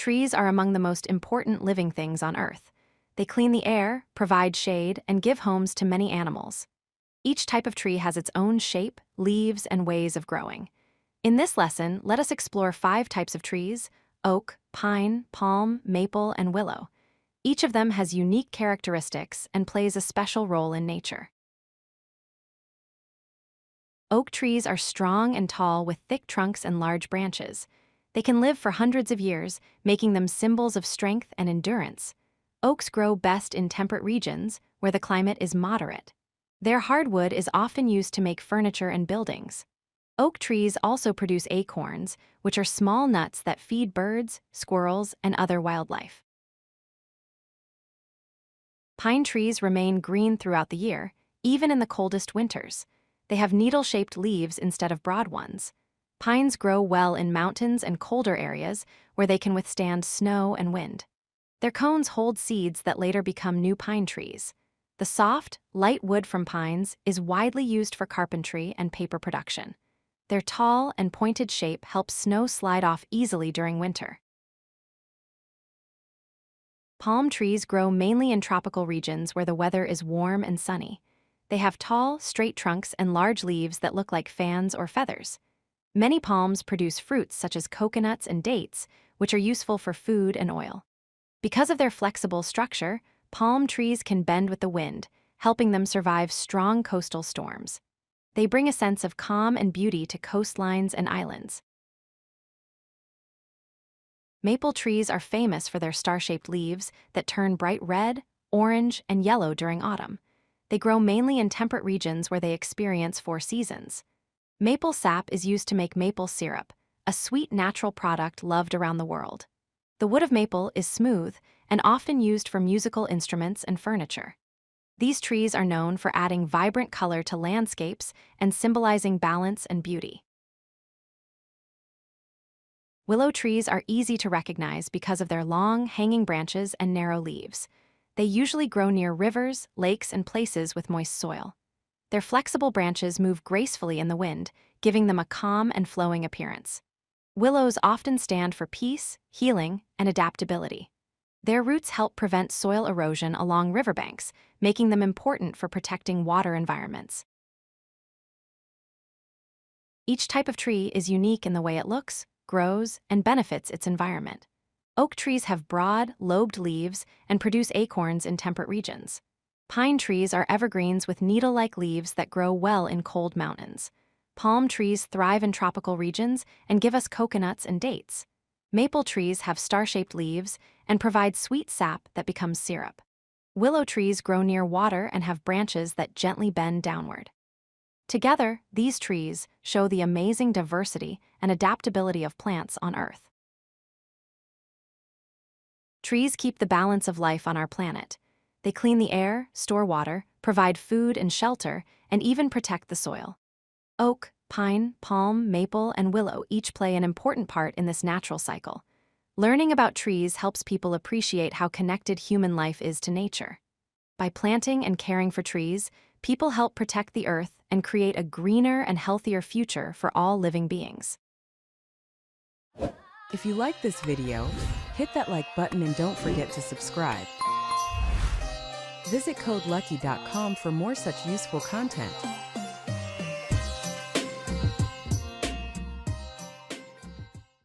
Trees are among the most important living things on Earth. They clean the air, provide shade, and give homes to many animals. Each type of tree has its own shape, leaves, and ways of growing. In this lesson, let us explore 5 types of trees: oak, pine, palm, maple, and willow. Each of them has unique characteristics and plays a special role in nature. Oak trees are strong and tall with thick trunks and large branches. They can live for hundreds of years, making them symbols of strength and endurance. Oaks grow best in temperate regions, where the climate is moderate. Their hardwood is often used to make furniture and buildings. Oak trees also produce acorns, which are small nuts that feed birds, squirrels, and other wildlife. Pine trees remain green throughout the year, even in the coldest winters. They have needle-shaped leaves instead of broad ones. Pines grow well in mountains and colder areas where they can withstand snow and wind. Their cones hold seeds that later become new pine trees. The soft, light wood from pines is widely used for carpentry and paper production. Their tall and pointed shape helps snow slide off easily during winter. Palm trees grow mainly in tropical regions where the weather is warm and sunny. They have tall, straight trunks and large leaves that look like fans or feathers. Many palms produce fruits such as coconuts and dates, which are useful for food and oil. Because of their flexible structure, palm trees can bend with the wind, helping them survive strong coastal storms. They bring a sense of calm and beauty to coastlines and islands. Maple trees are famous for their star-shaped leaves that turn bright red, orange, and yellow during autumn. They grow mainly in temperate regions where they experience 4 seasons. Maple sap is used to make maple syrup, a sweet natural product loved around the world. The wood of maple is smooth and often used for musical instruments and furniture. These trees are known for adding vibrant color to landscapes and symbolizing balance and beauty. Willow trees are easy to recognize because of their long, hanging branches and narrow leaves. They usually grow near rivers, lakes, and places with moist soil. Their flexible branches move gracefully in the wind, giving them a calm and flowing appearance. Willows often stand for peace, healing, and adaptability. Their roots help prevent soil erosion along riverbanks, making them important for protecting water environments. Each type of tree is unique in the way it looks, grows, and benefits its environment. Oak trees have broad, lobed leaves and produce acorns in temperate regions. Pine trees are evergreens with needle-like leaves that grow well in cold mountains. Palm trees thrive in tropical regions and give us coconuts and dates. Maple trees have star-shaped leaves and provide sweet sap that becomes syrup. Willow trees grow near water and have branches that gently bend downward. Together, these trees show the amazing diversity and adaptability of plants on Earth. Trees keep the balance of life on our planet. They clean the air, store water, provide food and shelter, and even protect the soil. Oak, pine, palm, maple, and willow each play an important part in this natural cycle. Learning about trees helps people appreciate how connected human life is to nature. By planting and caring for trees, people help protect the earth and create a greener and healthier future for all living beings. If you like this video, hit that like button and don't forget to subscribe. Visit codelucky.com for more such useful content.